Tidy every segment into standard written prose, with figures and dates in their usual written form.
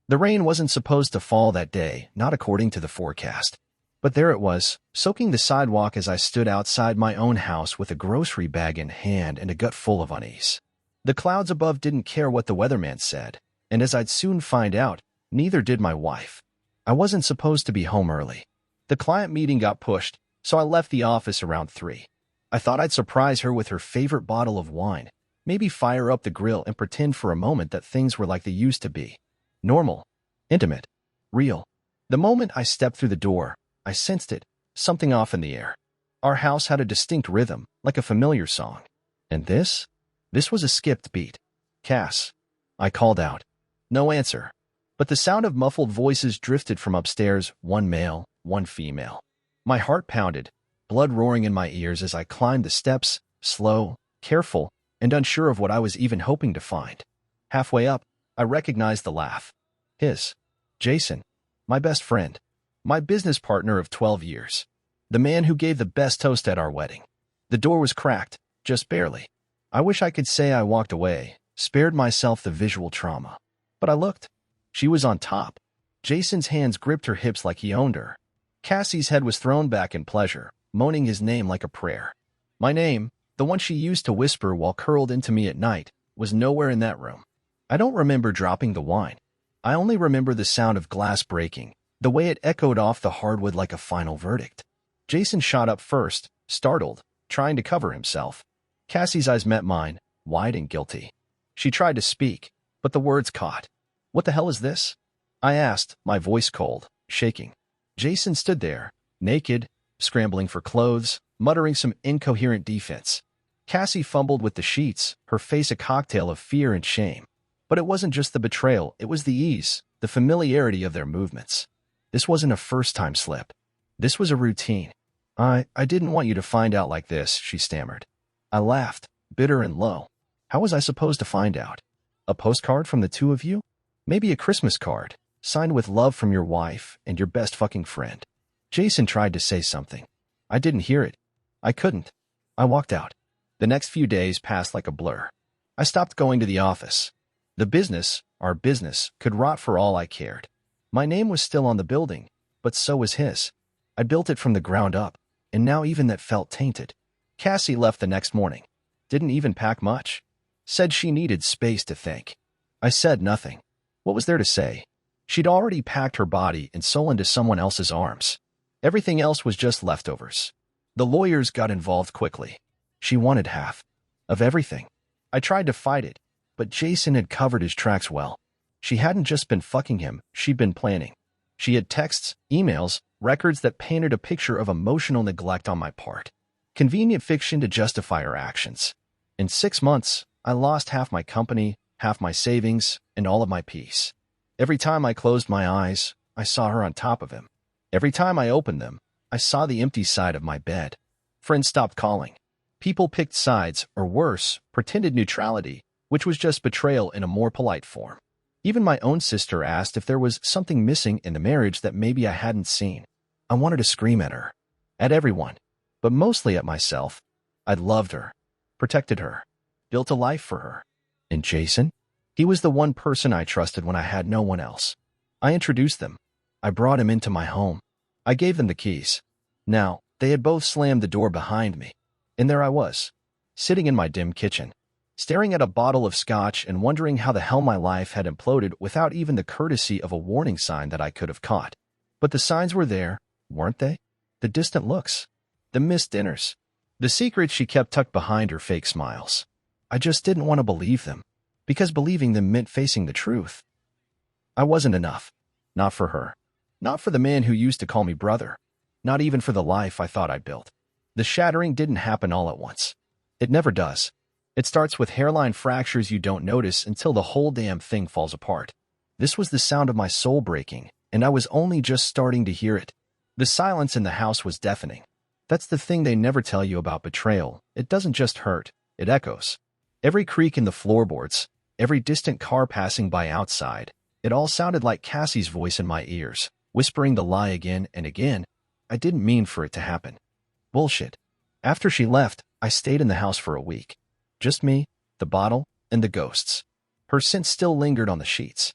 The rain wasn't supposed to fall that day, not according to the forecast. But there it was, soaking the sidewalk as I stood outside my own house with a grocery bag in hand and a gut full of unease. The clouds above didn't care what the weatherman said, and as I'd soon find out, neither did my wife. I wasn't supposed to be home early. The client meeting got pushed, so I left the office around 3. I thought I'd surprise her with her favorite bottle of wine, maybe fire up the grill and pretend for a moment that things were like they used to be. Normal, intimate, real. The moment I stepped through the door, I sensed it, something off in the air. Our house had a distinct rhythm, like a familiar song. And this? This was a skipped beat. Cass. I called out. No answer. But the sound of muffled voices drifted from upstairs, one male, one female. My heart pounded, blood roaring in my ears as I climbed the steps, slow, careful, and unsure of what I was even hoping to find. Halfway up, I recognized the laugh. His. Jason. My best friend. My business partner of 12 years. The man who gave the best toast at our wedding. The door was cracked, just barely. I wish I could say I walked away, spared myself the visual trauma. But I looked. She was on top. Jason's hands gripped her hips like he owned her. Cassie's head was thrown back in pleasure, moaning his name like a prayer. My name, the one she used to whisper while curled into me at night, was nowhere in that room. I don't remember dropping the wine. I only remember the sound of glass breaking, the way it echoed off the hardwood like a final verdict. Jason shot up first, startled, trying to cover himself. Cassie's eyes met mine, wide and guilty. She tried to speak, but the words caught. What the hell is this? I asked, my voice cold, shaking. Jason stood there, naked, scrambling for clothes, muttering some incoherent defense. Cassie fumbled with the sheets, her face a cocktail of fear and shame. But it wasn't just the betrayal, it was the ease, the familiarity of their movements. This wasn't a first-time slip. This was a routine. I didn't want you to find out like this, she stammered. I laughed, bitter and low. How was I supposed to find out? A postcard from the two of you? Maybe a Christmas card, signed with love from your wife and your best fucking friend. Jason tried to say something. I didn't hear it. I couldn't. I walked out. The next few days passed like a blur. I stopped going to the office. The business, our business, could rot for all I cared. My name was still on the building, but so was his. I built it from the ground up, and now even that felt tainted. Cassie left the next morning. Didn't even pack much. Said she needed space to think. I said nothing. What was there to say? She'd already packed her body and soul into someone else's arms. Everything else was just leftovers. The lawyers got involved quickly. She wanted half of everything. I tried to fight it, but Jason had covered his tracks well. She hadn't just been fucking him, she'd been planning. She had texts, emails, records that painted a picture of emotional neglect on my part. Convenient fiction to justify her actions. In 6 months, I lost half my company, half my savings, and all of my peace. Every time I closed my eyes, I saw her on top of him. Every time I opened them, I saw the empty side of my bed. Friends stopped calling. People picked sides, or worse, pretended neutrality, which was just betrayal in a more polite form. Even my own sister asked if there was something missing in the marriage that maybe I hadn't seen. I wanted to scream at her. At everyone. But mostly at myself. I'd loved her. Protected her. Built a life for her. And Jason? He was the one person I trusted when I had no one else. I introduced them. I brought him into my home. I gave them the keys. Now, they had both slammed the door behind me. And there I was, sitting in my dim kitchen, staring at a bottle of scotch and wondering how the hell my life had imploded without even the courtesy of a warning sign that I could have caught. But the signs were there, weren't they? The distant looks. The missed dinners. The secrets she kept tucked behind her fake smiles. I just didn't want to believe them, because believing them meant facing the truth. I wasn't enough. Not for her. Not for the man who used to call me brother. Not even for the life I thought I'd built. The shattering didn't happen all at once. It never does. It starts with hairline fractures you don't notice until the whole damn thing falls apart. This was the sound of my soul breaking, and I was only just starting to hear it. The silence in the house was deafening. That's the thing they never tell you about betrayal. It doesn't just hurt, it echoes. Every creak in the floorboards, every distant car passing by outside, it all sounded like Cassie's voice in my ears, whispering the lie again and again. I didn't mean for it to happen. Bullshit. After she left, I stayed in the house for a week. Just me, the bottle, and the ghosts. Her scent still lingered on the sheets.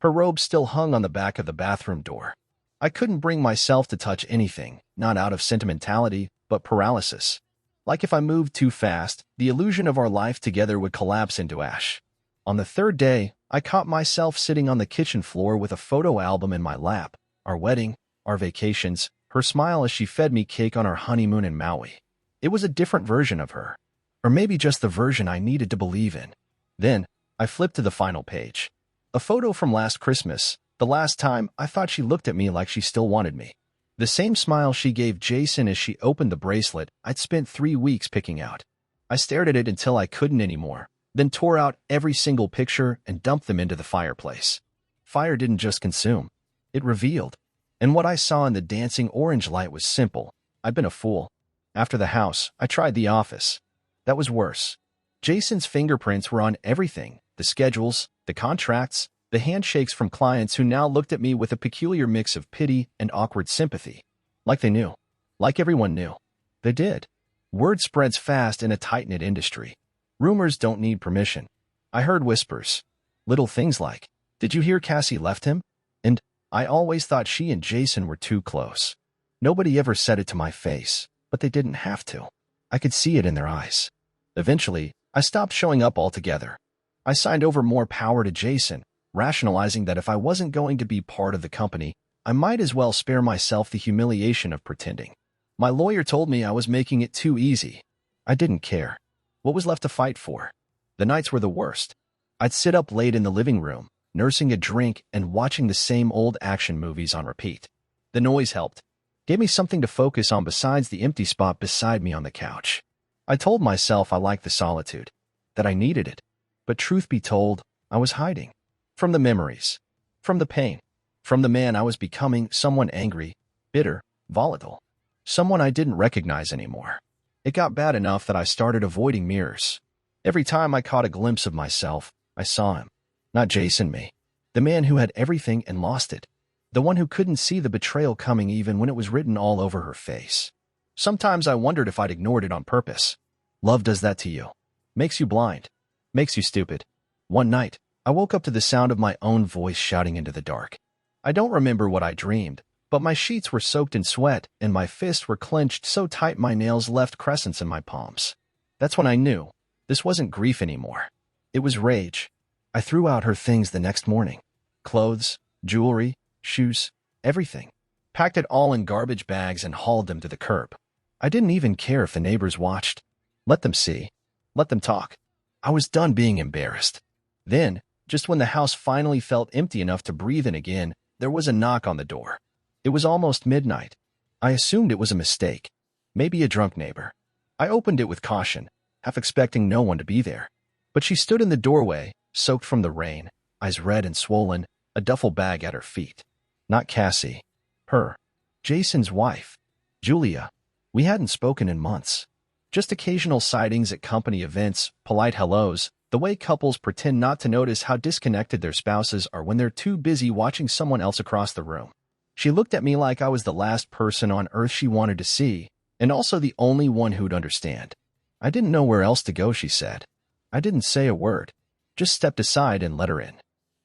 Her robe still hung on the back of the bathroom door. I couldn't bring myself to touch anything, not out of sentimentality, but paralysis. Like if I moved too fast, the illusion of our life together would collapse into ash. On the third day, I caught myself sitting on the kitchen floor with a photo album in my lap. Our wedding, our vacations, her smile as she fed me cake on our honeymoon in Maui. It was a different version of her. Or maybe just the version I needed to believe in. Then, I flipped to the final page. A photo from last Christmas, the last time I thought she looked at me like she still wanted me. The same smile she gave Jason as she opened the bracelet I'd spent 3 weeks picking out. I stared at it until I couldn't anymore, then tore out every single picture and dumped them into the fireplace. Fire didn't just consume. It revealed. And what I saw in the dancing orange light was simple. I'd been a fool. After the house, I tried the office. That was worse. Jason's fingerprints were on everything, the schedules, the contracts, the handshakes from clients who now looked at me with a peculiar mix of pity and awkward sympathy. Like they knew. Like everyone knew. They did. Word spreads fast in a tight-knit industry. Rumors don't need permission. I heard whispers. Little things like, "Did you hear Cassie left him?" And, "I always thought she and Jason were too close." Nobody ever said it to my face, but they didn't have to. I could see it in their eyes. Eventually, I stopped showing up altogether. I signed over more power to Jason, rationalizing that if I wasn't going to be part of the company, I might as well spare myself the humiliation of pretending. My lawyer told me I was making it too easy. I didn't care. What was left to fight for? The nights were the worst. I'd sit up late in the living room, nursing a drink and watching the same old action movies on repeat. The noise helped. Gave me something to focus on besides the empty spot beside me on the couch. I told myself I liked the solitude, that I needed it. But truth be told, I was hiding. From the memories. From the pain. From the man I was becoming, someone angry, bitter, volatile. Someone I didn't recognize anymore. It got bad enough that I started avoiding mirrors. Every time I caught a glimpse of myself, I saw him. Not Jason, me. The man who had everything and lost it. The one who couldn't see the betrayal coming even when it was written all over her face. Sometimes I wondered if I'd ignored it on purpose. Love does that to you. Makes you blind. Makes you stupid. One night, I woke up to the sound of my own voice shouting into the dark. I don't remember what I dreamed, but my sheets were soaked in sweat and my fists were clenched so tight my nails left crescents in my palms. That's when I knew. This wasn't grief anymore. It was rage. I threw out her things the next morning. Clothes, jewelry, shoes, everything. Packed it all in garbage bags and hauled them to the curb. I didn't even care if the neighbors watched. Let them see. Let them talk. I was done being embarrassed. Then, just when the house finally felt empty enough to breathe in again, there was a knock on the door. It was almost midnight. I assumed it was a mistake. Maybe a drunk neighbor. I opened it with caution, half expecting no one to be there. But she stood in the doorway, soaked from the rain, eyes red and swollen, a duffel bag at her feet. Not Cassie. Her. Jason's wife. Julia. We hadn't spoken in months. Just occasional sightings at company events, polite hellos, the way couples pretend not to notice how disconnected their spouses are when they're too busy watching someone else across the room. She looked at me like I was the last person on earth she wanted to see, and also the only one who'd understand. I didn't know where else to go, she said. I didn't say a word. Just stepped aside and let her in.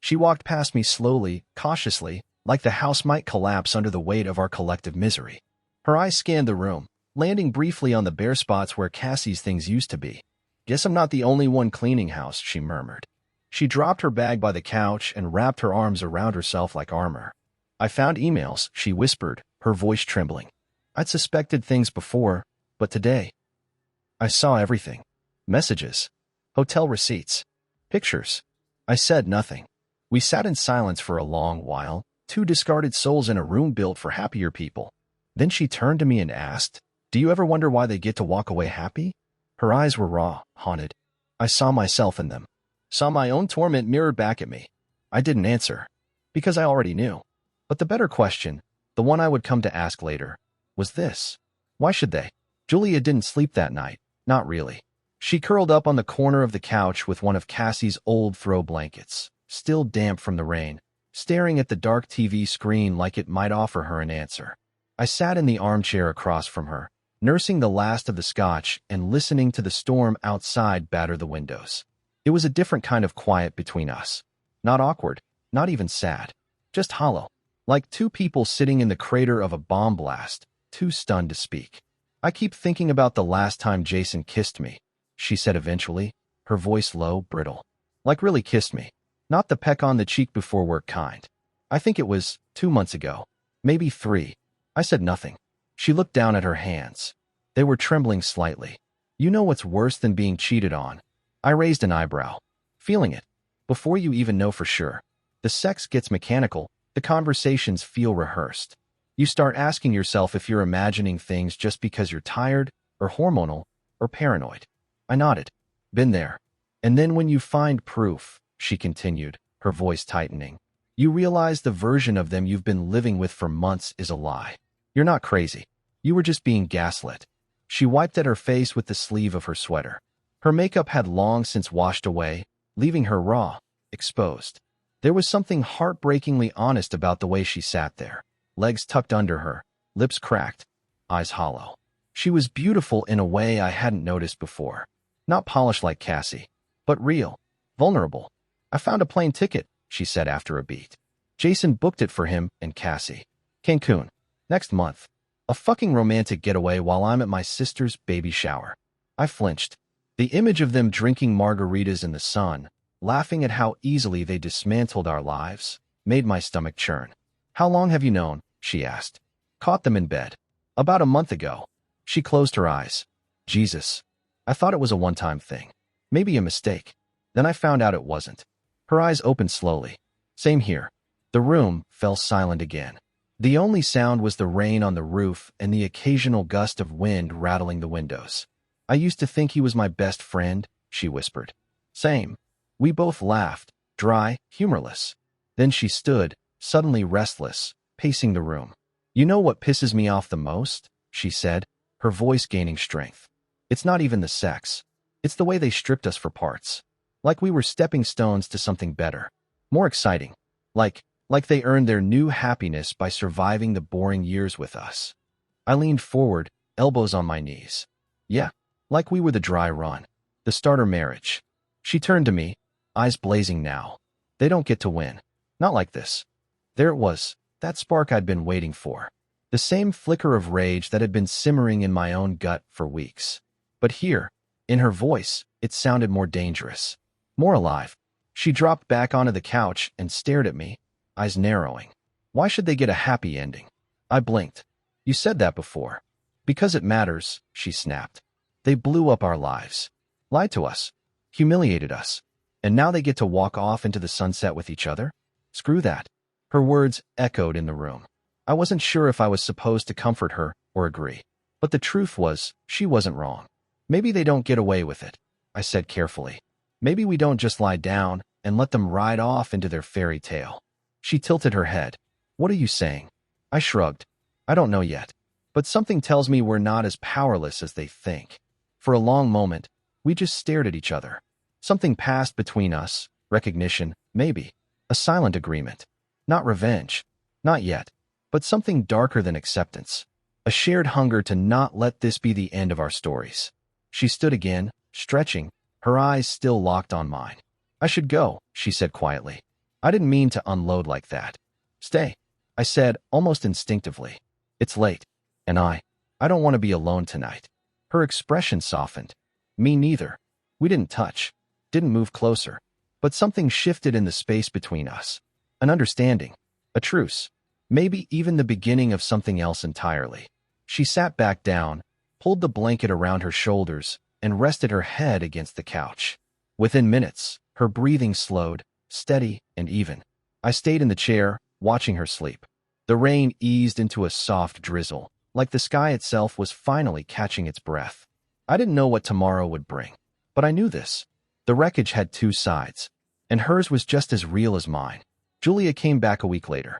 She walked past me slowly, cautiously, like the house might collapse under the weight of our collective misery. Her eyes scanned the room, landing briefly on the bare spots where Cassie's things used to be. "Guess I'm not the only one cleaning house," she murmured. She dropped her bag by the couch and wrapped her arms around herself like armor. "I found emails," she whispered, her voice trembling. "I'd suspected things before, but today, I saw everything. Messages. Hotel receipts. Pictures." I said nothing. We sat in silence for a long while, two discarded souls in a room built for happier people. Then she turned to me and asked, "Do you ever wonder why they get to walk away happy?" Her eyes were raw, haunted. I saw myself in them. Saw my own torment mirrored back at me. I didn't answer, because I already knew. But the better question, the one I would come to ask later, was this. Why should they? Julia didn't sleep that night. Not really. She curled up on the corner of the couch with one of Cassie's old throw blankets, still damp from the rain, staring at the dark TV screen like it might offer her an answer. I sat in the armchair across from her, nursing the last of the scotch and listening to the storm outside batter the windows. It was a different kind of quiet between us. Not awkward, Not even sad. Just hollow. Like two people sitting in the crater of a bomb blast, too stunned to speak. I keep thinking about the last time Jason kissed me, she said eventually, her voice low, brittle. Like really kissed me. Not the peck on the cheek before work kind. I think it was 2 months ago. Maybe 3. I said nothing. She looked down at her hands. They were trembling slightly. You know what's worse than being cheated on? I raised an eyebrow. Feeling it. Before you even know for sure. The sex gets mechanical, the conversations feel rehearsed. You start asking yourself if you're imagining things just because you're tired, or hormonal, or paranoid. I nodded. Been there. And then when you find proof, she continued, her voice tightening, you realize the version of them you've been living with for months is a lie. You're not crazy. You were just being gaslit. She wiped at her face with the sleeve of her sweater. Her makeup had long since washed away, leaving her raw, exposed. There was something heartbreakingly honest about the way she sat there, legs tucked under her, lips cracked, eyes hollow. She was beautiful in a way I hadn't noticed before. Not polished like Cassie, but real, vulnerable. I found a plane ticket, she said after a beat. Jason booked it for him and Cassie. Cancun. Next month. A fucking romantic getaway while I'm at my sister's baby shower. I flinched. The image of them drinking margaritas in the sun, laughing at how easily they dismantled our lives, made my stomach churn. How long have you known? She asked. Caught them in bed. About a month ago. She closed her eyes. Jesus. I thought it was a one-time thing. Maybe a mistake. Then I found out it wasn't. Her eyes opened slowly. Same here. The room fell silent again. The only sound was the rain on the roof and the occasional gust of wind rattling the windows. I used to think he was my best friend, she whispered. Same. We both laughed, dry, humorless. Then she stood, suddenly restless, pacing the room. You know what pisses me off the most? She said, her voice gaining strength. It's not even the sex. It's the way they stripped us for parts. Like we were stepping stones to something better. More exciting. Like they earned their new happiness by surviving the boring years with us. I leaned forward, elbows on my knees. Yeah, like we were the dry run. The starter marriage. She turned to me, eyes blazing now. They don't get to win. Not like this. There it was, that spark I'd been waiting for. The same flicker of rage that had been simmering in my own gut for weeks. But here, in her voice, it sounded more dangerous. More alive. She dropped back onto the couch and stared at me, eyes narrowing. Why should they get a happy ending? I blinked. You said that before. Because it matters, she snapped. They blew up our lives. Lied to us. Humiliated us. And now they get to walk off into the sunset with each other? Screw that. Her words echoed in the room. I wasn't sure if I was supposed to comfort her or agree. But the truth was, she wasn't wrong. Maybe they don't get away with it, I said carefully. Maybe we don't just lie down and let them ride off into their fairy tale. She tilted her head. What are you saying? I shrugged. I don't know yet. But something tells me we're not as powerless as they think. For a long moment, we just stared at each other. Something passed between us, recognition, maybe. A silent agreement. Not revenge. Not yet. But something darker than acceptance. A shared hunger to not let this be the end of our stories. She stood again, stretching, her eyes still locked on mine. I should go, she said quietly. I didn't mean to unload like that. Stay, I said, almost instinctively. It's late. And I don't want to be alone tonight. Her expression softened. Me neither. We didn't touch. Didn't move closer. But something shifted in the space between us. An understanding. A truce. Maybe even the beginning of something else entirely. She sat back down, pulled the blanket around her shoulders, and rested her head against the couch. Within minutes, her breathing slowed, steady and even. I stayed in the chair, watching her sleep. The rain eased into a soft drizzle, like the sky itself was finally catching its breath. I didn't know what tomorrow would bring, but I knew this. The wreckage had 2 sides, and hers was just as real as mine. Julia came back a week later.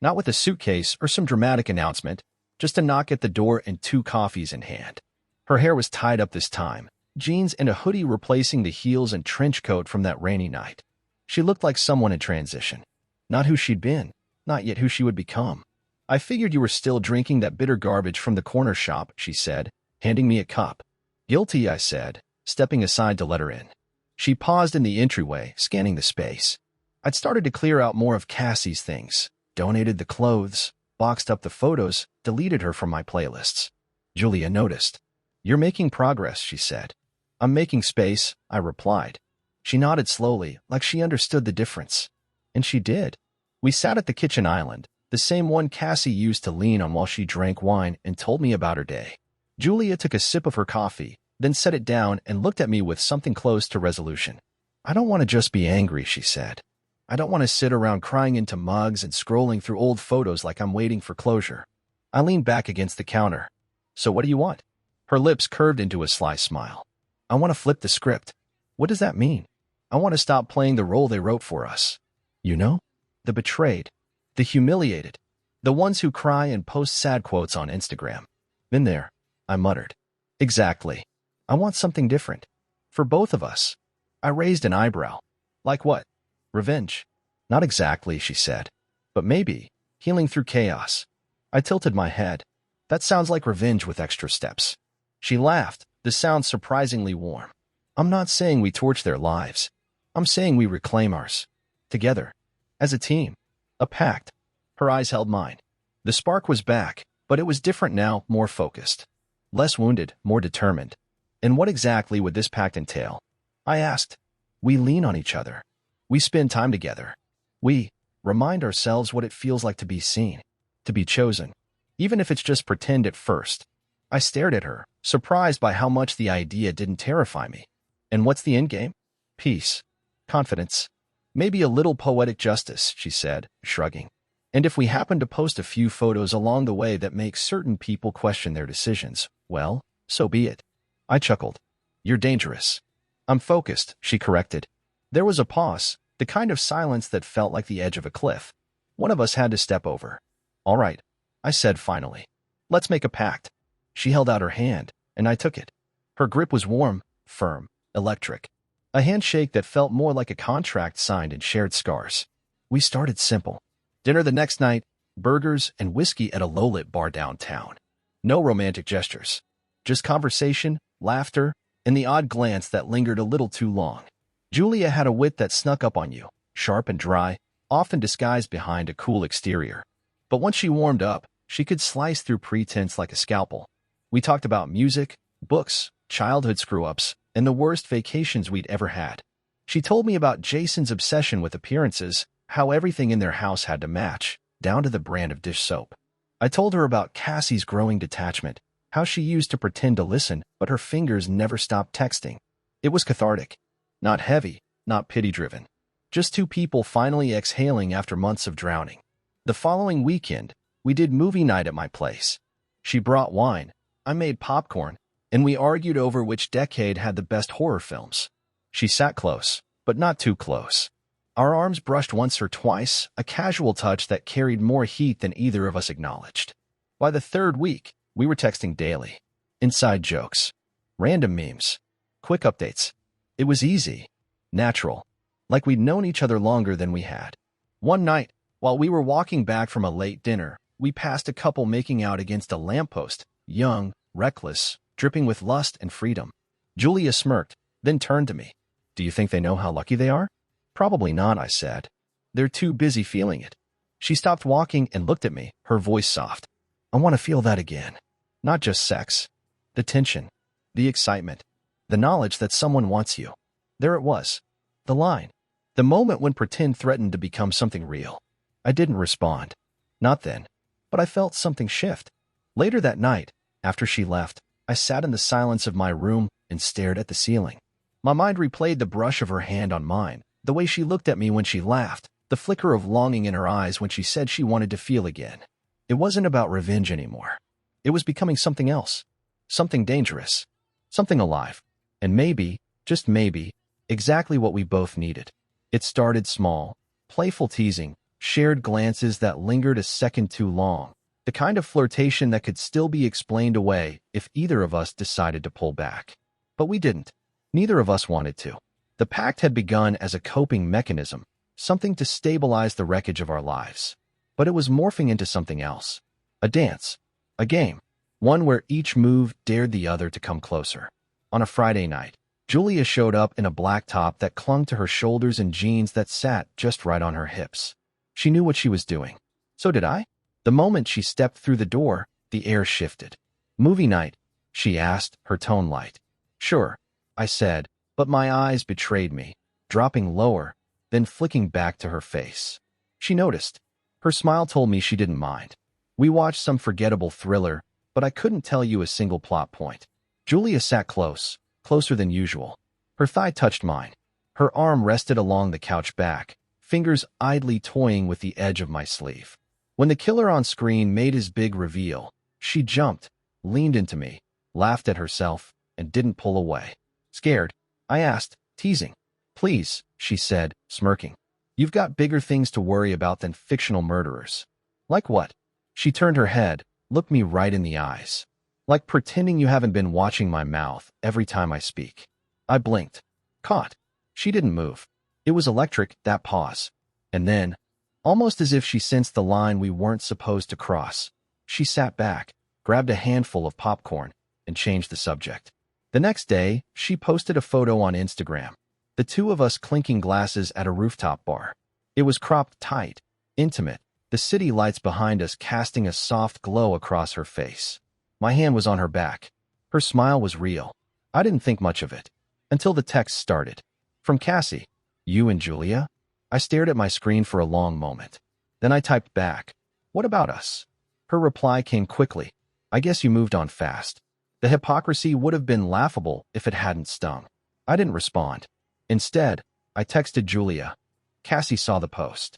Not with a suitcase or some dramatic announcement, just a knock at the door and 2 coffees in hand. Her hair was tied up this time, jeans and a hoodie replacing the heels and trench coat from that rainy night. She looked like someone in transition. Not who she'd been, not yet who she would become. I figured you were still drinking that bitter garbage from the corner shop, she said, handing me a cup. Guilty, I said, stepping aside to let her in. She paused in the entryway, scanning the space. I'd started to clear out more of Cassie's things, donated the clothes, boxed up the photos, deleted her from my playlists. Julia noticed. "You're making progress," she said. "I'm making space," I replied. She nodded slowly, like she understood the difference. And she did. We sat at the kitchen island, the same one Cassie used to lean on while she drank wine and told me about her day. Julia took a sip of her coffee, then set it down and looked at me with something close to resolution. "I don't want to just be angry," she said. "I don't want to sit around crying into mugs and scrolling through old photos like I'm waiting for closure." I leaned back against the counter. "So what do you want?" Her lips curved into a sly smile. "I want to flip the script." "What does that mean?" "I want to stop playing the role they wrote for us. You know? The betrayed. The humiliated. The ones who cry and post sad quotes on Instagram." "Been there," I muttered. "Exactly. I want something different. For both of us." I raised an eyebrow. "Like what?" "Revenge." "Not exactly," she said. "But maybe. Healing through chaos." I tilted my head. "That sounds like revenge with extra steps." She laughed, the sound surprisingly warm. "I'm not saying we torch their lives. I'm saying we reclaim ours. Together. As a team. A pact." Her eyes held mine. The spark was back, but it was different now, more focused. Less wounded, more determined. "And what exactly would this pact entail?" I asked. "We lean on each other. We spend time together. We remind ourselves what it feels like to be seen, to be chosen, even if it's just pretend at first." I stared at her, surprised by how much the idea didn't terrify me. "And what's the end game?" "Peace. Confidence. Maybe a little poetic justice," she said, shrugging. "And if we happen to post a few photos along the way that make certain people question their decisions, well, so be it." I chuckled. "You're dangerous." "I'm focused," she corrected. There was a pause, the kind of silence that felt like the edge of a cliff. One of us had to step over. "All right," I said finally. "Let's make a pact." She held out her hand, and I took it. Her grip was warm, firm, electric. A handshake that felt more like a contract signed and shared scars. We started simple. Dinner the next night, burgers and whiskey at a low-lit bar downtown. No romantic gestures. Just conversation, laughter, and the odd glance that lingered a little too long. Julia had a wit that snuck up on you, sharp and dry, often disguised behind a cool exterior. But once she warmed up, she could slice through pretense like a scalpel. We talked about music, books, childhood screw-ups, and the worst vacations we'd ever had. She told me about Jason's obsession with appearances, how everything in their house had to match, down to the brand of dish soap. I told her about Cassie's growing detachment, how she used to pretend to listen, but her fingers never stopped texting. It was cathartic. Not heavy, not pity-driven. Just two people finally exhaling after months of drowning. The following weekend, we did movie night at my place. She brought wine, I made popcorn, and we argued over which decade had the best horror films. She sat close, but not too close. Our arms brushed once or twice, a casual touch that carried more heat than either of us acknowledged. By the third week, we were texting daily. Inside jokes. Random memes. Quick updates. It was easy. Natural. Like we'd known each other longer than we had. One night, while we were walking back from a late dinner, we passed a couple making out against a lamppost, young, reckless, dripping with lust and freedom. Julia smirked, then turned to me. "Do you think they know how lucky they are?" "Probably not," I said. "They're too busy feeling it." She stopped walking and looked at me, her voice soft. "I want to feel that again. Not just sex. The tension. The excitement. The knowledge that someone wants you." There it was. The line. The moment when pretend threatened to become something real. I didn't respond. Not then. But I felt something shift. Later that night, after she left, I sat in the silence of my room and stared at the ceiling. My mind replayed the brush of her hand on mine, the way she looked at me when she laughed, the flicker of longing in her eyes when she said she wanted to feel again. It wasn't about revenge anymore. It was becoming something else. Something dangerous. Something alive. And maybe, just maybe, exactly what we both needed. It started small, playful teasing, shared glances that lingered a second too long, the kind of flirtation that could still be explained away if either of us decided to pull back. But we didn't. Neither of us wanted to. The pact had begun as a coping mechanism, something to stabilize the wreckage of our lives. But it was morphing into something else. A dance. A game. One where each move dared the other to come closer. On a Friday night, Julia showed up in a black top that clung to her shoulders and jeans that sat just right on her hips. She knew what she was doing. So did I. The moment she stepped through the door, the air shifted. "Movie night?" she asked, her tone light. "Sure," I said, but my eyes betrayed me, dropping lower, then flicking back to her face. She noticed. Her smile told me she didn't mind. We watched some forgettable thriller, but I couldn't tell you a single plot point. Julia sat close, closer than usual. Her thigh touched mine. Her arm rested along the couch back, fingers idly toying with the edge of my sleeve. When the killer on screen made his big reveal, she jumped, leaned into me, laughed at herself, and didn't pull away. "Scared?" I asked, teasing. "Please," she said, smirking. "You've got bigger things to worry about than fictional murderers." "Like what?" She turned her head, looked me right in the eyes. "Like pretending you haven't been watching my mouth every time I speak." I blinked. Caught. She didn't move. It was electric, that pause. And then, almost as if she sensed the line we weren't supposed to cross, she sat back, grabbed a handful of popcorn, and changed the subject. The next day, she posted a photo on Instagram. The two of us clinking glasses at a rooftop bar. It was cropped tight, intimate, the city lights behind us casting a soft glow across her face. My hand was on her back. Her smile was real. I didn't think much of it. Until the text started. From Cassie. "You and Julia?" I stared at my screen for a long moment. Then I typed back, "What about us?" Her reply came quickly. "I guess you moved on fast." The hypocrisy would have been laughable if it hadn't stung. I didn't respond. Instead, I texted Julia. Cassie saw the post.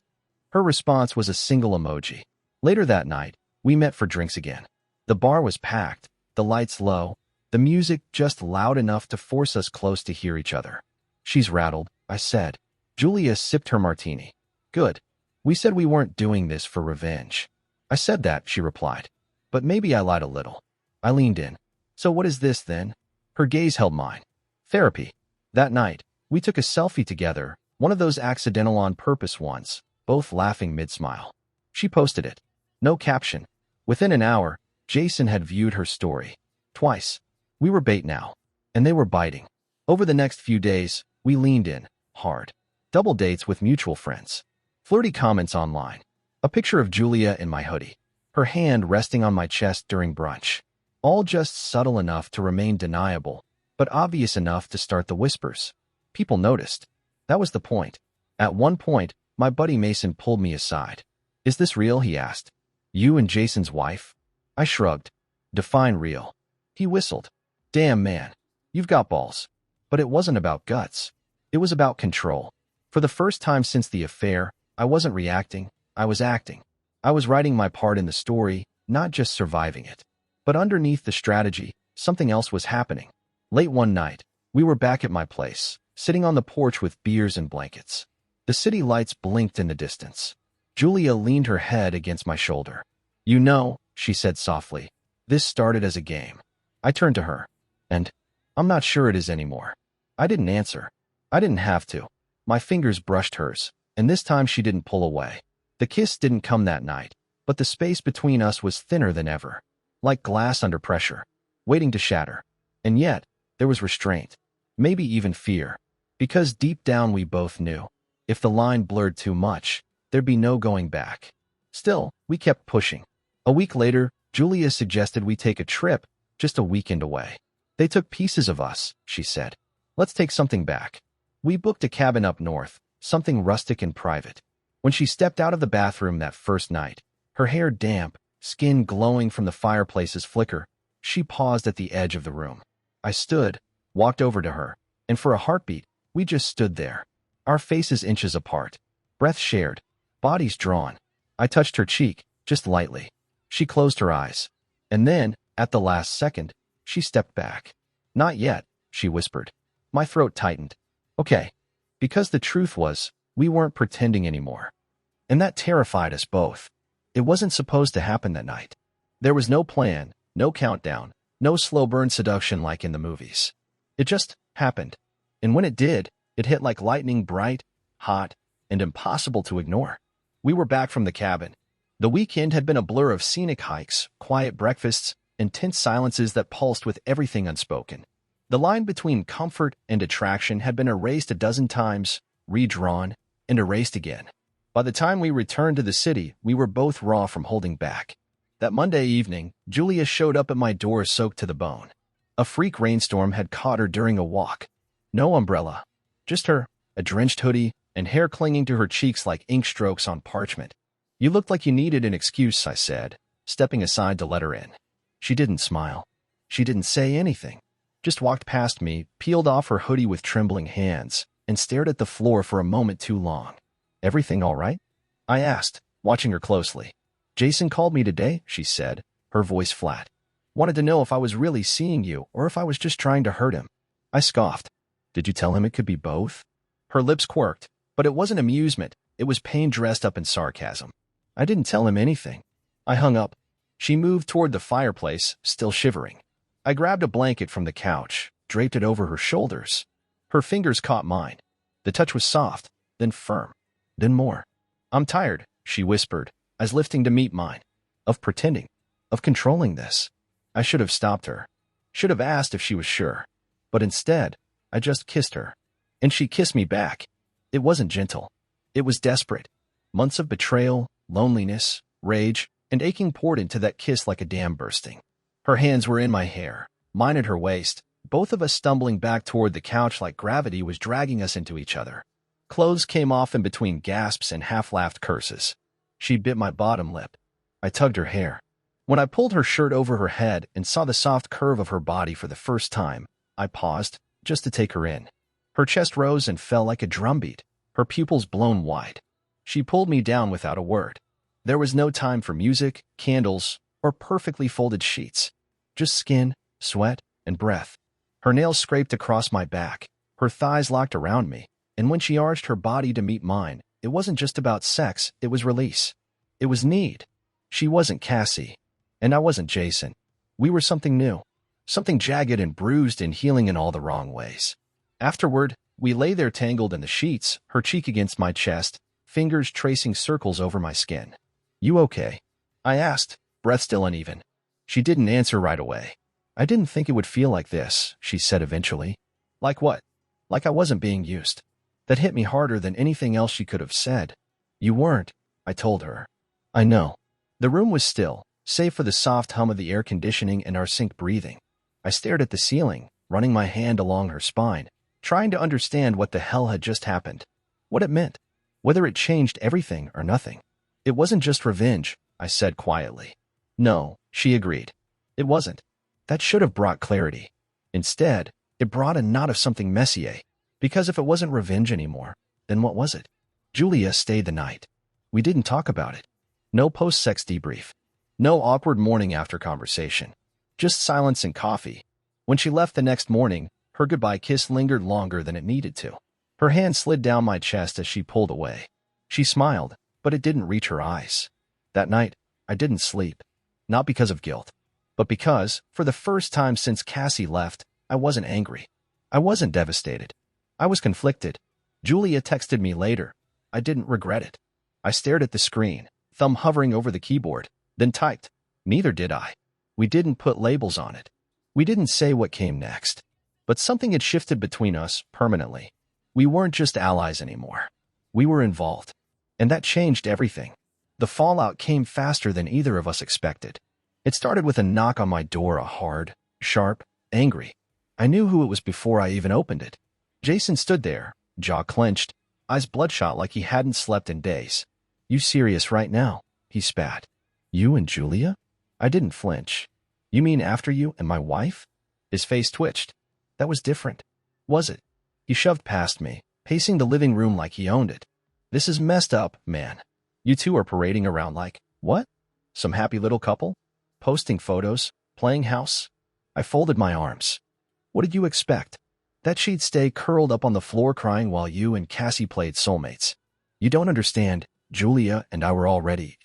Her response was a single emoji. Later that night, we met for drinks again. The bar was packed, the lights low, the music just loud enough to force us close to hear each other. "She's rattled," I said. Julia sipped her martini. "Good. We said we weren't doing this for revenge." "I said that," she replied. "But maybe I lied a little." I leaned in. "So what is this, then?" Her gaze held mine. "Therapy." That night, we took a selfie together, one of those accidental on purpose ones, both laughing mid-smile. She posted it. No caption. Within an hour, Jason had viewed her story. Twice. We were bait now. And they were biting. Over the next few days, we leaned in, hard. Double dates with mutual friends. Flirty comments online. A picture of Julia in my hoodie. Her hand resting on my chest during brunch. All just subtle enough to remain deniable, but obvious enough to start the whispers. People noticed. That was the point. At one point, my buddy Mason pulled me aside. "Is this real?" he asked. "You and Jason's wife?" I shrugged. "Define real." He whistled. "Damn, man. You've got balls." But it wasn't about guts. It was about control. For the first time since the affair, I wasn't reacting. I was acting. I was writing my part in the story, not just surviving it. But underneath the strategy, something else was happening. Late one night, we were back at my place, sitting on the porch with beers and blankets. The city lights blinked in the distance. Julia leaned her head against my shoulder. "You know," she said softly, "this started as a game." I turned to her. "And I'm not sure it is anymore." I didn't answer. I didn't have to. My fingers brushed hers, and this time she didn't pull away. The kiss didn't come that night, but the space between us was thinner than ever, like glass under pressure, waiting to shatter. And yet, there was restraint, maybe even fear, because deep down we both knew, if the line blurred too much, there'd be no going back. Still, we kept pushing. A week later, Julia suggested we take a trip, just a weekend away. "They took pieces of us," she said. "Let's take something back." We booked a cabin up north, something rustic and private. When she stepped out of the bathroom that first night, her hair damp, skin glowing from the fireplace's flicker, she paused at the edge of the room. I stood, walked over to her, and for a heartbeat, we just stood there, our faces inches apart, breath shared, bodies drawn. I touched her cheek, just lightly. She closed her eyes. And then, at the last second, she stepped back. "Not yet," she whispered. My throat tightened. "Okay." Because the truth was, we weren't pretending anymore. And that terrified us both. It wasn't supposed to happen that night. There was no plan, no countdown, no slow burn seduction like in the movies. It just happened. And when it did, it hit like lightning, bright, hot, and impossible to ignore. We were back from the cabin. The weekend had been a blur of scenic hikes, quiet breakfasts, and tense silences that pulsed with everything unspoken. The line between comfort and attraction had been erased a dozen times, redrawn, and erased again. By the time we returned to the city, we were both raw from holding back. That Monday evening, Julia showed up at my door soaked to the bone. A freak rainstorm had caught her during a walk. No umbrella. Just her, a drenched hoodie, and hair clinging to her cheeks like ink strokes on parchment. "You looked like you needed an excuse," I said, stepping aside to let her in. She didn't smile. She didn't say anything. Just walked past me, peeled off her hoodie with trembling hands, and stared at the floor for a moment too long. "Everything all right?" I asked, watching her closely. "Jason called me today," she said, her voice flat. "Wanted to know if I was really seeing you or if I was just trying to hurt him." I scoffed. "Did you tell him it could be both?" Her lips quirked, but it wasn't amusement. It was pain dressed up in sarcasm. "I didn't tell him anything." I hung up. She moved toward the fireplace, still shivering. I grabbed a blanket from the couch, draped it over her shoulders. Her fingers caught mine. The touch was soft, then firm, then more. "I'm tired," she whispered, as lifting to meet mine. "Of pretending. Of controlling this." I should have stopped her. Should have asked if she was sure. But instead, I just kissed her. And she kissed me back. It wasn't gentle. It was desperate. Months of betrayal, loneliness, rage, and aching poured into that kiss like a dam bursting. Her hands were in my hair, mine at her waist, both of us stumbling back toward the couch like gravity was dragging us into each other. Clothes came off in between gasps and half-laughed curses. She bit my bottom lip. I tugged her hair. When I pulled her shirt over her head and saw the soft curve of her body for the first time, I paused, just to take her in. Her chest rose and fell like a drumbeat, her pupils blown wide. She pulled me down without a word. There was no time for music, candles, or perfectly folded sheets. Just skin, sweat, and breath. Her nails scraped across my back, her thighs locked around me, and when she arched her body to meet mine, it wasn't just about sex, it was release. It was need. She wasn't Cassie, and I wasn't Jason. We were something new, something jagged and bruised and healing in all the wrong ways. Afterward, we lay there tangled in the sheets, her cheek against my chest, fingers tracing circles over my skin. "You okay?" I asked, breath still uneven. She didn't answer right away. "I didn't think it would feel like this," she said eventually. "Like what?" "Like I wasn't being used." That hit me harder than anything else she could have said. "You weren't," I told her. "I know." The room was still, save for the soft hum of the air conditioning and our sink breathing. I stared at the ceiling, running my hand along her spine, trying to understand what the hell had just happened. What it meant. Whether it changed everything or nothing. "It wasn't just revenge," I said quietly. "No," she agreed. "It wasn't." That should have brought clarity. Instead, it brought a knot of something messier. Because if it wasn't revenge anymore, then what was it? Julia stayed the night. We didn't talk about it. No post-sex debrief. No awkward morning after conversation. Just silence and coffee. When she left the next morning, her goodbye kiss lingered longer than it needed to. Her hand slid down my chest as she pulled away. She smiled, but it didn't reach her eyes. That night, I didn't sleep. Not because of guilt, but because, for the first time since Cassie left, I wasn't angry. I wasn't devastated. I was conflicted. Julia texted me later. I didn't regret it. I stared at the screen, thumb hovering over the keyboard, then typed. Neither did I. We didn't put labels on it. We didn't say what came next. But something had shifted between us permanently. We weren't just allies anymore. We were involved. And that changed everything. The fallout came faster than either of us expected. It started with a knock on my door, a hard, sharp, angry. I knew who it was before I even opened it. Jason stood there, jaw clenched, eyes bloodshot like he hadn't slept in days. "You serious right now?" he spat. "You and Julia?" I didn't flinch. "You mean after you and my wife?" His face twitched. That was different. Was it? He shoved past me, pacing the living room like he owned it. "This is messed up, man. You two are parading around like, what? Some happy little couple? Posting photos, playing house?" I folded my arms. "What did you expect? That she'd stay curled up on the floor crying while you and Cassie played soulmates? You don't understand. Julia and I were already..."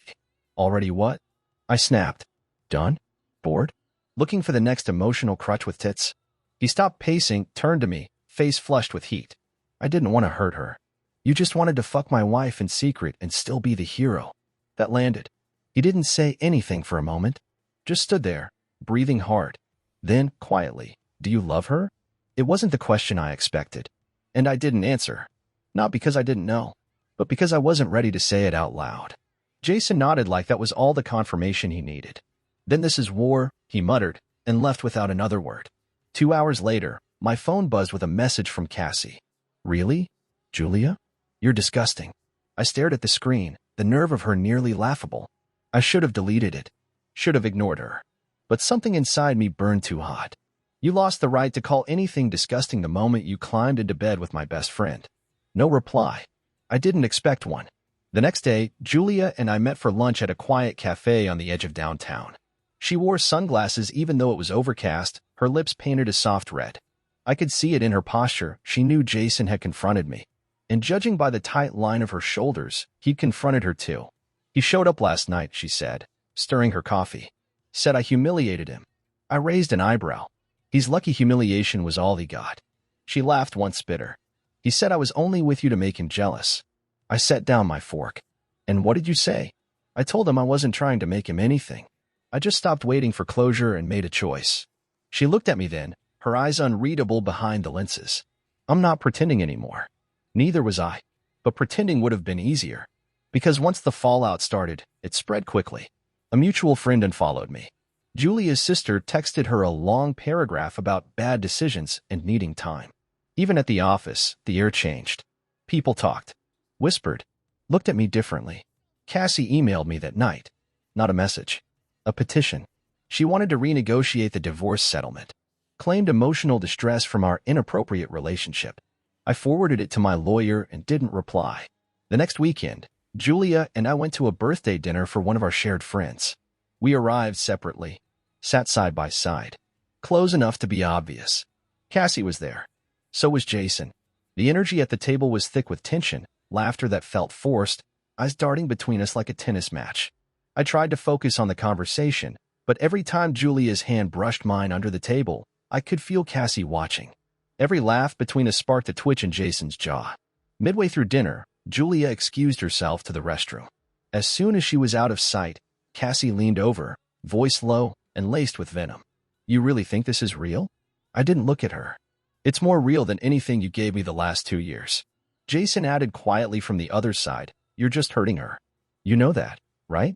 "Already what?" I snapped. "Done? Bored? Looking for the next emotional crutch with tits?" He stopped pacing, turned to me, face flushed with heat. "I didn't want to hurt her. You just wanted to fuck my wife in secret and still be the hero." That landed. He didn't say anything for a moment. Just stood there, breathing hard. Then, quietly, "Do you love her?" It wasn't the question I expected, and I didn't answer. Not because I didn't know, but because I wasn't ready to say it out loud. Jason nodded like that was all the confirmation he needed. Then this is war, he muttered, and left without another word. 2 hours later, my phone buzzed with a message from Cassie. Really? Julia? You're disgusting. I stared at the screen, the nerve of her nearly laughable. I should have deleted it. Should have ignored her. But something inside me burned too hot. You lost the right to call anything disgusting the moment you climbed into bed with my best friend. No reply. I didn't expect one. The next day, Julia and I met for lunch at a quiet cafe on the edge of downtown. She wore sunglasses even though it was overcast, her lips painted a soft red. I could see it in her posture. She knew Jason had confronted me. And judging by the tight line of her shoulders, he'd confronted her too. He showed up last night, she said, stirring her coffee. Said I humiliated him. I raised an eyebrow. He's lucky humiliation was all he got. She laughed once bitter. He said I was only with you to make him jealous. I set down my fork. And what did you say? I told him I wasn't trying to make him anything. I just stopped waiting for closure and made a choice. She looked at me then, her eyes unreadable behind the lenses. I'm not pretending anymore. Neither was I. But pretending would have been easier. Because once the fallout started, it spread quickly. A mutual friend unfollowed me. Julia's sister texted her a long paragraph about bad decisions and needing time. Even at the office, the air changed. People talked, whispered, looked at me differently. Cassie emailed me that night. Not a message. A petition. She wanted to renegotiate the divorce settlement. Claimed emotional distress from our inappropriate relationship. I forwarded it to my lawyer and didn't reply. The next weekend, Julia and I went to a birthday dinner for one of our shared friends. We arrived separately, sat side by side, close enough to be obvious. Cassie was there. So was Jason. The energy at the table was thick with tension, laughter that felt forced, eyes darting between us like a tennis match. I tried to focus on the conversation, but every time Julia's hand brushed mine under the table, I could feel Cassie watching. Every laugh between us sparked a twitch in Jason's jaw. Midway through dinner, Julia excused herself to the restroom. As soon as she was out of sight, Cassie leaned over, voice low and laced with venom. You really think this is real? I didn't look at her. It's more real than anything you gave me the last 2 years. Jason added quietly from the other side, you're just hurting her. You know that, right?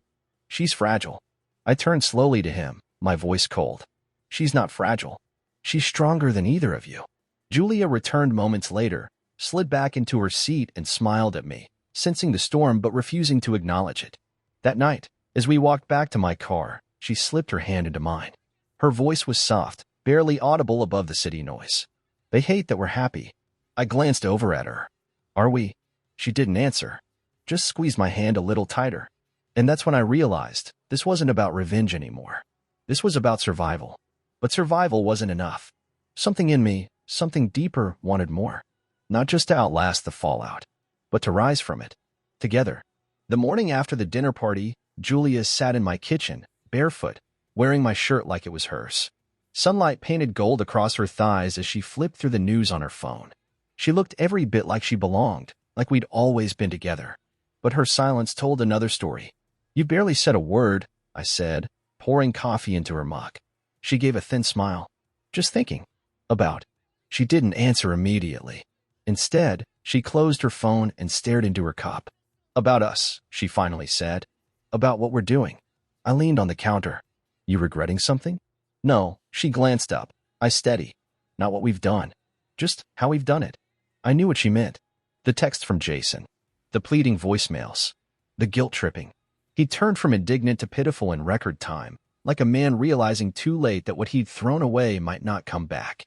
She's fragile. I turned slowly to him, my voice cold. She's not fragile. She's stronger than either of you. Julia returned moments later, slid back into her seat and smiled at me, sensing the storm but refusing to acknowledge it. That night, as we walked back to my car, she slipped her hand into mine. Her voice was soft, barely audible above the city noise. They hate that we're happy. I glanced over at her. Are we? She didn't answer. Just squeezed my hand a little tighter. And that's when I realized this wasn't about revenge anymore. This was about survival. But survival wasn't enough. Something in me, something deeper, wanted more. Not just to outlast the fallout, but to rise from it. Together. The morning after the dinner party, Julia sat in my kitchen, barefoot, wearing my shirt like it was hers. Sunlight painted gold across her thighs as she flipped through the news on her phone. She looked every bit like she belonged, like we'd always been together. But her silence told another story. You barely said a word, I said, pouring coffee into her mug. She gave a thin smile. Just thinking. About. She didn't answer immediately. Instead, she closed her phone and stared into her cup. About us, she finally said. About what we're doing. I leaned on the counter. You regretting something? No, she glanced up. I steady. Not what we've done. Just how we've done it. I knew what she meant. The text from Jason. The pleading voicemails. The guilt tripping. He turned from indignant to pitiful in record time, like a man realizing too late that what he'd thrown away might not come back.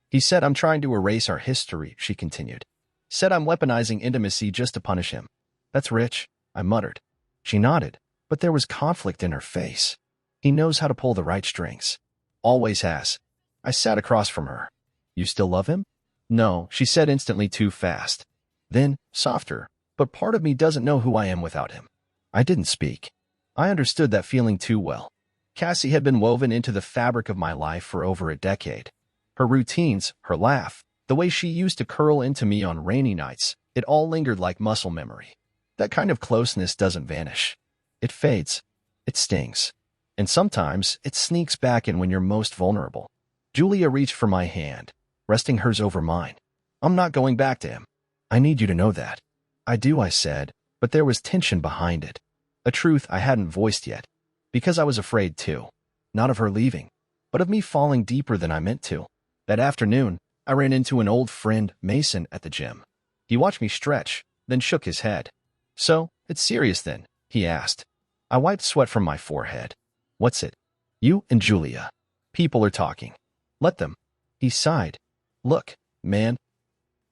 He said, I'm trying to erase our history, she continued. Said I'm weaponizing intimacy just to punish him. That's rich, I muttered. She nodded, but there was conflict in her face. He knows how to pull the right strings. Always has. I sat across from her. You still love him? No, she said instantly too fast. Then, softer, but part of me doesn't know who I am without him. I didn't speak. I understood that feeling too well. Cassie had been woven into the fabric of my life for over a decade. Her routines, her laugh, the way she used to curl into me on rainy nights, it all lingered like muscle memory. That kind of closeness doesn't vanish. It fades. It stings. And sometimes it sneaks back in when you're most vulnerable. Julia reached for my hand. resting hers over mine. I'm not going back to him. I need you to know that. I do, I said, but there was tension behind it. A truth I hadn't voiced yet. Because I was afraid too. Not of her leaving, but of me falling deeper than I meant to. That afternoon, I ran into an old friend, Mason, at the gym. He watched me stretch, then shook his head. So, it's serious then? He asked. I wiped sweat from my forehead. What's it? You and Julia. People are talking. Let them. He sighed. Look, man.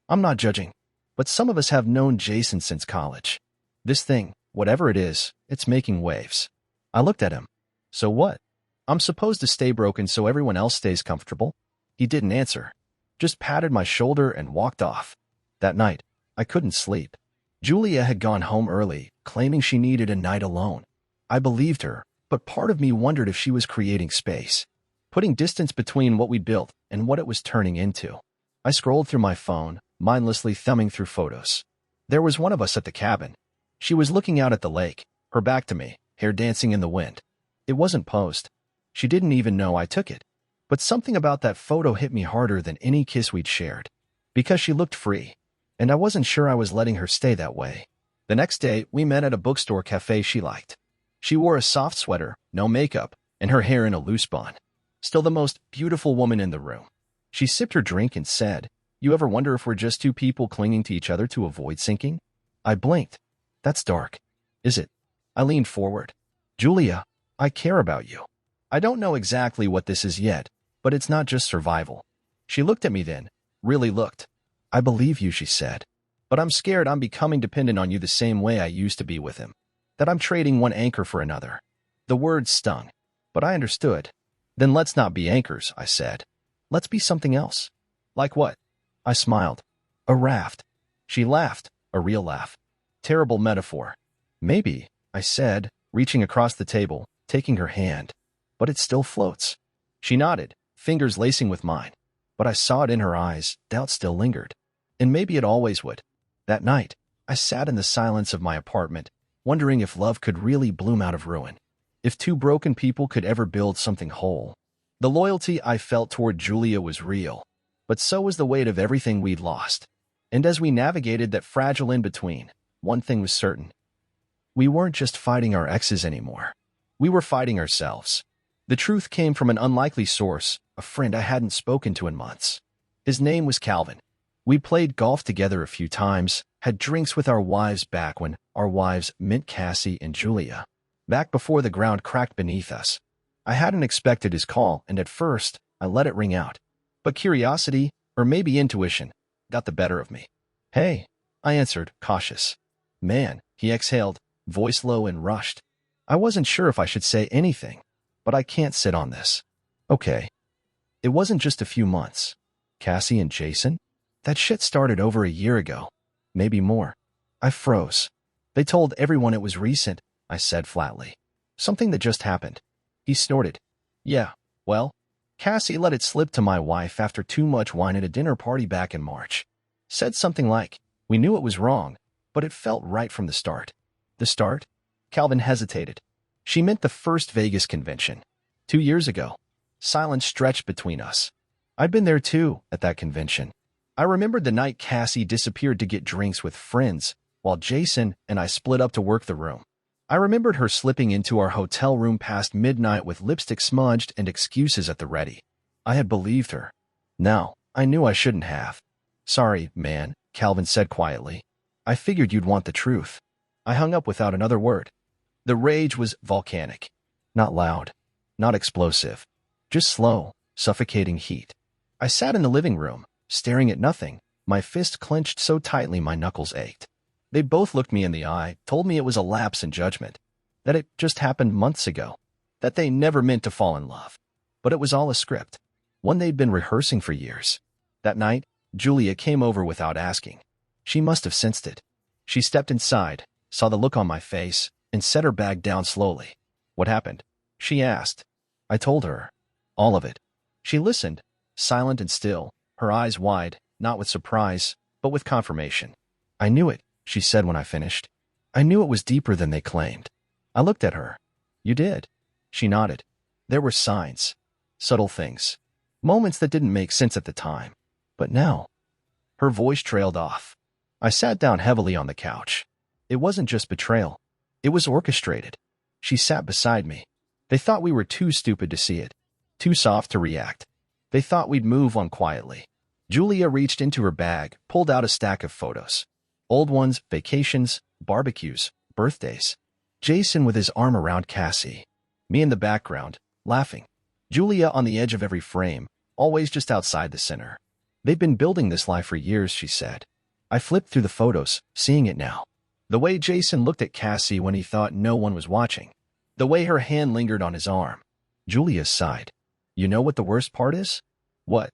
I'm not judging, but some of us have known Jason since college. This thing, whatever it is, it's making waves. I looked at him. So what? I'm supposed to stay broken so everyone else stays comfortable? He didn't answer. Just patted my shoulder and walked off. That night, I couldn't sleep. Julia had gone home early, claiming she needed a night alone. I believed her, but part of me wondered if she was creating space, putting distance between what we'd built and what it was turning into. I scrolled through my phone, mindlessly thumbing through photos. There was one of us at the cabin. She was looking out at the lake, her back to me, hair dancing in the wind. It wasn't posed. She didn't even know I took it. But something about that photo hit me harder than any kiss we'd shared. Because she looked free, and I wasn't sure I was letting her stay that way. The next day, we met at a bookstore cafe she liked. She wore a soft sweater, no makeup, and her hair in a loose bun. Still the most beautiful woman in the room. She sipped her drink and said, You ever wonder if we're just two people clinging to each other to avoid sinking? I blinked. That's dark. Is it? I leaned forward. Julia, I care about you. I don't know exactly what this is yet, but it's not just survival. She looked at me then, really looked. I believe you, she said. But I'm scared I'm becoming dependent on you the same way I used to be with him. That I'm trading one anchor for another. The words stung, but I understood. Then let's not be anchors, I said. Let's be something else. Like what? I smiled. A raft. She laughed, a real laugh. Terrible metaphor. Maybe, I said, reaching across the table, taking her hand. But it still floats. She nodded, fingers lacing with mine. But I saw it in her eyes, doubt still lingered. And maybe it always would. That night, I sat in the silence of my apartment, wondering if love could really bloom out of ruin. If two broken people could ever build something whole. The loyalty I felt toward Julia was real, but so was the weight of everything we'd lost. And as we navigated that fragile in-between, one thing was certain. We weren't just fighting our exes anymore. We were fighting ourselves. The truth came from an unlikely source, a friend I hadn't spoken to in months. His name was Calvin. We played golf together a few times, had drinks with our wives back when our wives meant Cassie and Julia. Back before the ground cracked beneath us. I hadn't expected his call, and at first, I let it ring out. But curiosity, or maybe intuition, got the better of me. Hey, I answered, cautious. Man, he exhaled, voice low and rushed. I wasn't sure if I should say anything, but I can't sit on this. Okay. It wasn't just a few months. Cassie and Jason? That shit started over a year ago. Maybe more. I froze. They told everyone it was recent, I said flatly. Something that just happened. He snorted. Yeah, well, Cassie let it slip to my wife after too much wine at a dinner party back in March. Said something like, we knew it was wrong, but it felt right from the start. The start? Calvin hesitated. She meant the first Vegas convention. 2 years ago. Silence stretched between us. I'd been there too, at that convention. I remembered the night Cassie disappeared to get drinks with friends, while Jason and I split up to work the room. I remembered her slipping into our hotel room past midnight with lipstick smudged and excuses at the ready. I had believed her. Now, I knew I shouldn't have. Sorry, man, Calvin said quietly. I figured you'd want the truth. I hung up without another word. The rage was volcanic. Not loud. Not explosive. Just slow, suffocating heat. I sat in the living room, staring at nothing, my fist clenched so tightly my knuckles ached. They both looked me in the eye, told me it was a lapse in judgment, that it just happened months ago, that they never meant to fall in love. But it was all a script, one they'd been rehearsing for years. That night, Julia came over without asking. She must have sensed it. She stepped inside, saw the look on my face, and set her bag down slowly. What happened? She asked. I told her. All of it. She listened, silent and still, her eyes wide, not with surprise, but with confirmation. I knew it, she said when I finished. I knew it was deeper than they claimed. I looked at her. You did. She nodded. There were signs. Subtle things. Moments that didn't make sense at the time. But now, her voice trailed off. I sat down heavily on the couch. It wasn't just betrayal. It was orchestrated. She sat beside me. They thought we were too stupid to see it, too soft to react. They thought we'd move on quietly. Julia reached into her bag, pulled out a stack of photos. Old ones, vacations, barbecues, birthdays. Jason with his arm around Cassie. Me in the background, laughing. Julia on the edge of every frame, always just outside the center. They've been building this life for years, she said. I flipped through the photos, seeing it now. The way Jason looked at Cassie when he thought no one was watching. The way her hand lingered on his arm. Julia sighed. You know what the worst part is? What?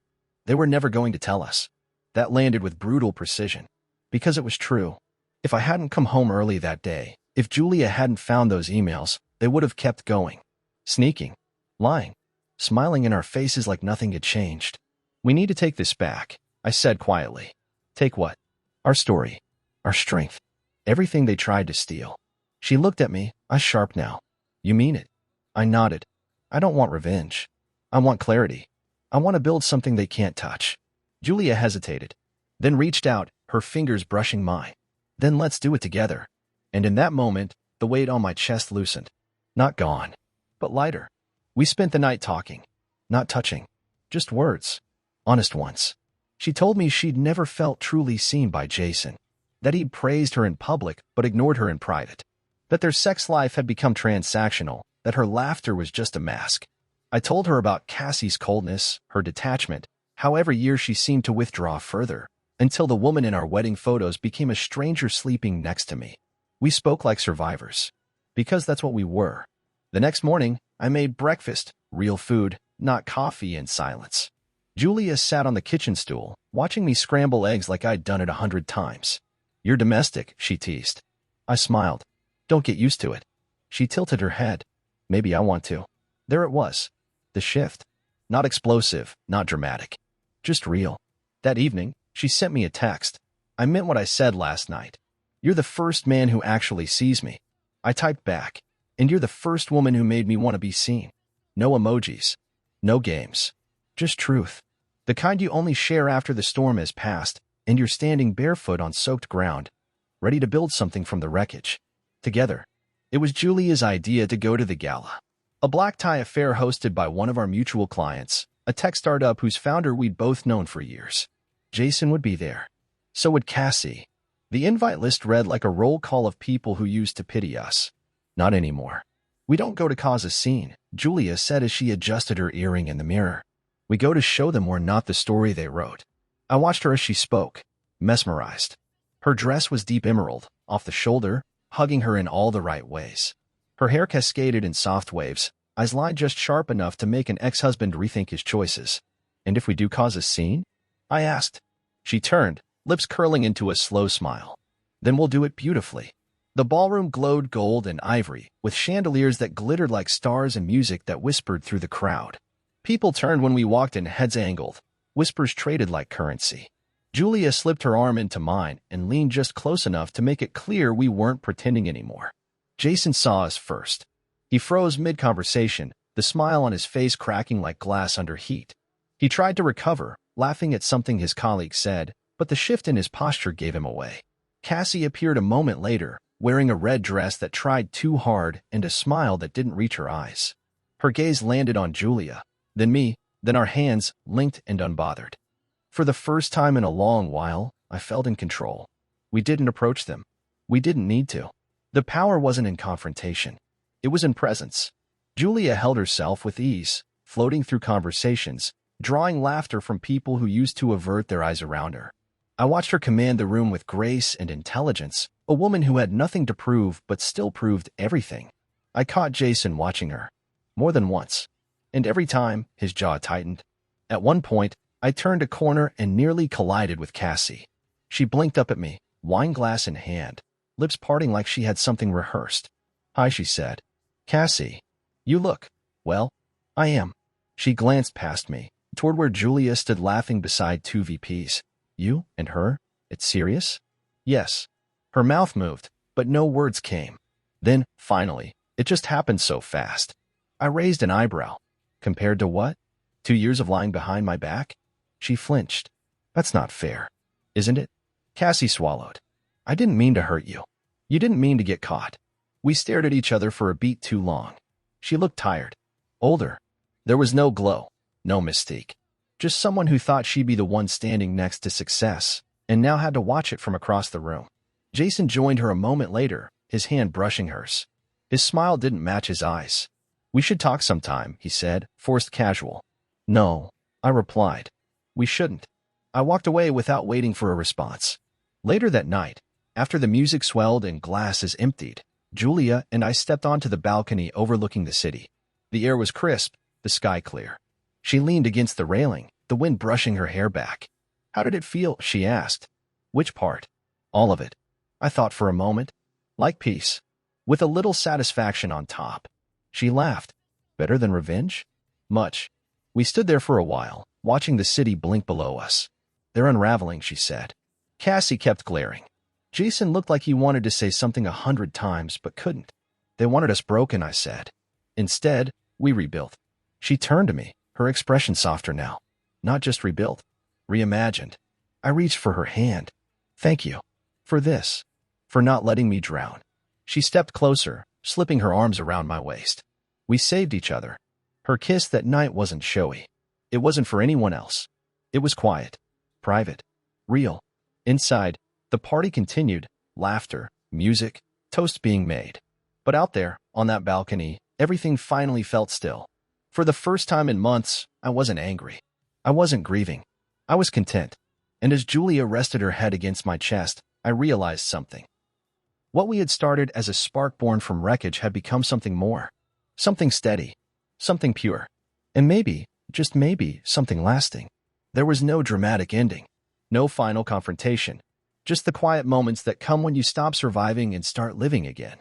They were never going to tell us. That landed with brutal precision. Because it was true. If I hadn't come home early that day, if Julia hadn't found those emails, they would have kept going. Sneaking. Lying. Smiling in our faces like nothing had changed. We need to take this back, I said quietly. Take what? Our story. Our strength. Everything they tried to steal. She looked at me, eyes sharp now. You mean it? I nodded. I don't want revenge. I want clarity. I want to build something they can't touch. Julia hesitated, then reached out, her fingers brushing mine. Then let's do it together. And in that moment, the weight on my chest loosened. Not gone, but lighter. We spent the night talking, not touching, just words, honest ones. She told me she'd never felt truly seen by Jason, that he'd praised her in public but ignored her in private, that their sex life had become transactional, that her laughter was just a mask. I told her about Cassie's coldness, her detachment, how every year she seemed to withdraw further, until the woman in our wedding photos became a stranger sleeping next to me. We spoke like survivors, because that's what we were. The next morning, I made breakfast, real food, not coffee, in silence. Julia sat on the kitchen stool, watching me scramble eggs like I'd done it 100 times. You're domestic, she teased. I smiled. Don't get used to it. She tilted her head. Maybe I want to. There it was. The shift. Not explosive, not dramatic. Just real. That evening, she sent me a text. I meant what I said last night. You're the first man who actually sees me. I typed back. And you're the first woman who made me want to be seen. No emojis. No games. Just truth. The kind you only share after the storm has passed, and you're standing barefoot on soaked ground, ready to build something from the wreckage. Together. It was Julia's idea to go to the gala. A black tie affair hosted by one of our mutual clients, a tech startup whose founder we'd both known for years. Jason would be there. So would Cassie. The invite list read like a roll call of people who used to pity us. Not anymore. We don't go to cause a scene, Julia said as she adjusted her earring in the mirror. We go to show them we're not the story they wrote. I watched her as she spoke, mesmerized. Her dress was deep emerald, off the shoulder, hugging her in all the right ways. Her hair cascaded in soft waves, eyes lined just sharp enough to make an ex-husband rethink his choices. And if we do cause a scene? I asked. She turned, lips curling into a slow smile. Then we'll do it beautifully. The ballroom glowed gold and ivory, with chandeliers that glittered like stars and music that whispered through the crowd. People turned when we walked in, heads angled. Whispers traded like currency. Julia slipped her arm into mine and leaned just close enough to make it clear we weren't pretending anymore. Jason saw us first. He froze mid-conversation, the smile on his face cracking like glass under heat. He tried to recover, laughing at something his colleague said, but the shift in his posture gave him away. Cassie appeared a moment later, wearing a red dress that tried too hard and a smile that didn't reach her eyes. Her gaze landed on Julia, then me, then our hands, linked and unbothered. For the first time in a long while, I felt in control. We didn't approach them. We didn't need to. The power wasn't in confrontation. It was in presence. Julia held herself with ease, floating through conversations, drawing laughter from people who used to avert their eyes around her. I watched her command the room with grace and intelligence, a woman who had nothing to prove but still proved everything. I caught Jason watching her. More than once. And every time, his jaw tightened. At one point, I turned a corner and nearly collided with Cassie. She blinked up at me, wine glass in hand, lips parting like she had something rehearsed. Hi, she said. Cassie. You look. Well, I am. She glanced past me, toward where Julia stood laughing beside two VPs. You and her? It's serious? Yes. Her mouth moved, but no words came. Then, finally, it just happened so fast. I raised an eyebrow. Compared to what? 2 years of lying behind my back? She flinched. That's not fair, isn't it? Cassie swallowed. I didn't mean to hurt you. You didn't mean to get caught. We stared at each other for a beat too long. She looked tired. Older. There was no glow. No mystique. Just someone who thought she'd be the one standing next to success, and now had to watch it from across the room. Jason joined her a moment later, his hand brushing hers. His smile didn't match his eyes. We should talk sometime, he said, forced casual. No, I replied. We shouldn't. I walked away without waiting for a response. Later that night, after the music swelled and glasses emptied, Julia and I stepped onto the balcony overlooking the city. The air was crisp, the sky clear. She leaned against the railing, the wind brushing her hair back. How did it feel? She asked. Which part? All of it. I thought for a moment. Like peace. With a little satisfaction on top. She laughed. Better than revenge? Much. We stood there for a while, watching the city blink below us. They're unraveling, she said. Cassie kept glaring. Jason looked like he wanted to say something 100 times, but couldn't. They wanted us broken, I said. Instead, we rebuilt. She turned to me, her expression softer now. Not just rebuilt. Reimagined. I reached for her hand. Thank you. For this. For not letting me drown. She stepped closer, slipping her arms around my waist. We saved each other. Her kiss that night wasn't showy. It wasn't for anyone else. It was quiet. Private. Real. Inside, the party continued, laughter, music, toasts being made. But out there, on that balcony, everything finally felt still. For the first time in months, I wasn't angry. I wasn't grieving. I was content. And as Julia rested her head against my chest, I realized something. What we had started as a spark born from wreckage had become something more. Something steady. Something pure. And maybe, just maybe, something lasting. There was no dramatic ending. No final confrontation. Just the quiet moments that come when you stop surviving and start living again.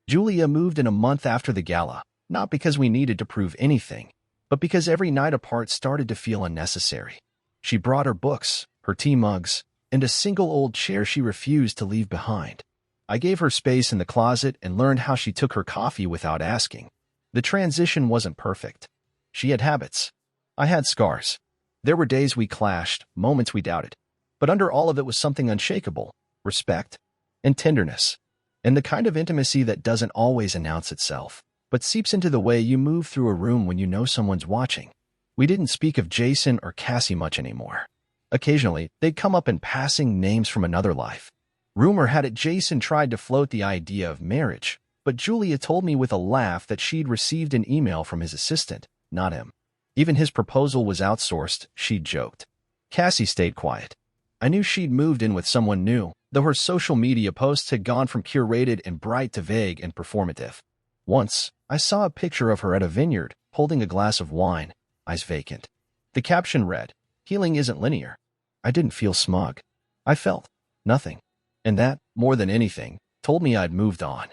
Julia moved in a month after the gala, not because we needed to prove anything, but because every night apart started to feel unnecessary. She brought her books, her tea mugs, and a single old chair she refused to leave behind. I gave her space in the closet and learned how she took her coffee without asking. The transition wasn't perfect. She had habits. I had scars. There were days we clashed, moments we doubted. But under all of it was something unshakable, respect, and tenderness, and the kind of intimacy that doesn't always announce itself, but seeps into the way you move through a room when you know someone's watching. We didn't speak of Jason or Cassie much anymore. Occasionally, they'd come up in passing, names from another life. Rumor had it Jason tried to float the idea of marriage, but Julia told me with a laugh that she'd received an email from his assistant, not him. Even his proposal was outsourced, she'd joked. Cassie stayed quiet. I knew she'd moved in with someone new, though her social media posts had gone from curated and bright to vague and performative. Once, I saw a picture of her at a vineyard, holding a glass of wine, eyes vacant. The caption read, "Healing isn't linear." I didn't feel smug. I felt nothing. And that, more than anything, told me I'd moved on.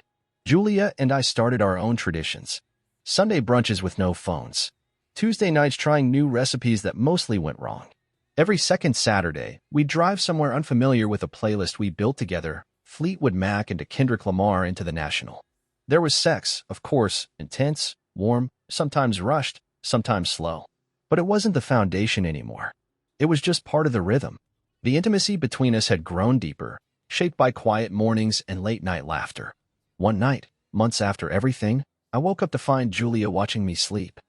Julia and I started our own traditions. Sunday brunches with no phones. Tuesday nights trying new recipes that mostly went wrong. Every second Saturday, we'd drive somewhere unfamiliar with a playlist we built together, Fleetwood Mac into Kendrick Lamar into the National. There was sex, of course, intense, warm, sometimes rushed, sometimes slow. But it wasn't the foundation anymore. It was just part of the rhythm. The intimacy between us had grown deeper, shaped by quiet mornings and late-night laughter. One night, months after everything, I woke up to find Julia watching me sleep.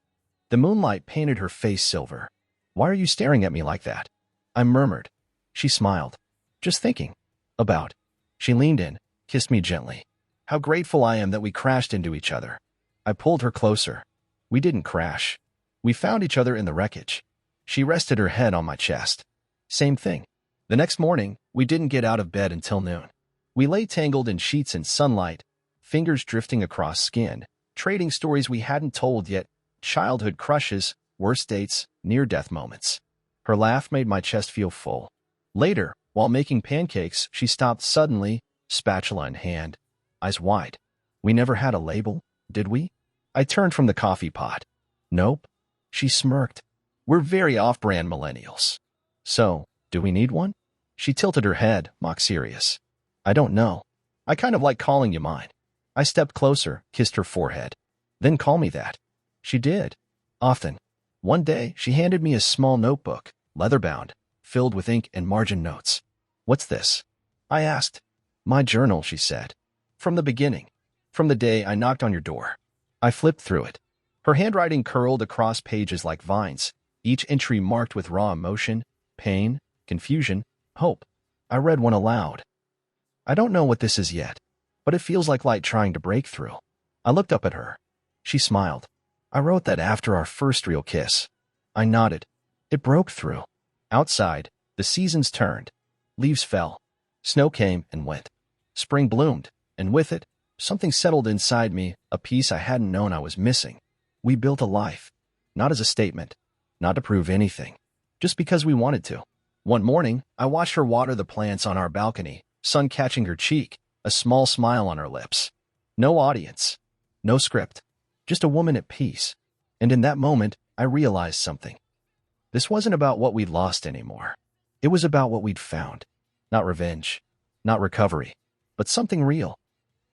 The moonlight painted her face silver. "Why are you staring at me like that?" I murmured. She smiled. "Just thinking. About." She leaned in, kissed me gently. How grateful I am that we crashed into each other. I pulled her closer. We didn't crash. We found each other in the wreckage. She rested her head on my chest. Same thing. The next morning, we didn't get out of bed until noon. We lay tangled in sheets in sunlight, fingers drifting across skin, trading stories we hadn't told yet, childhood crushes, worst dates, near-death moments. Her laugh made my chest feel full. Later, while making pancakes, she stopped suddenly, spatula in hand, eyes wide. We never had a label, did we? I turned from the coffee pot. Nope. She smirked. We're very off-brand millennials. So, do we need one? She tilted her head, mock serious. I don't know. I kind of like calling you mine. I stepped closer, kissed her forehead. Then call me that. She did. Often. One day, she handed me a small notebook, leather-bound, filled with ink and margin notes. "What's this?" I asked. "My journal," she said. "From the beginning. From the day I knocked on your door." I flipped through it. Her handwriting curled across pages like vines, each entry marked with raw emotion, pain, confusion, hope. I read one aloud. "I don't know what this is yet, but it feels like light trying to break through." I looked up at her. She smiled. "I wrote that after our first real kiss." I nodded. It broke through. Outside, the seasons turned. Leaves fell. Snow came and went. Spring bloomed, and with it, something settled inside me, a piece I hadn't known I was missing. We built a life. Not as a statement. Not to prove anything. Just because we wanted to. One morning, I watched her water the plants on our balcony, sun catching her cheek, a small smile on her lips. No audience. No script. Just a woman at peace. And in that moment, I realized something. This wasn't about what we'd lost anymore. It was about what we'd found. Not revenge. Not recovery. But something real.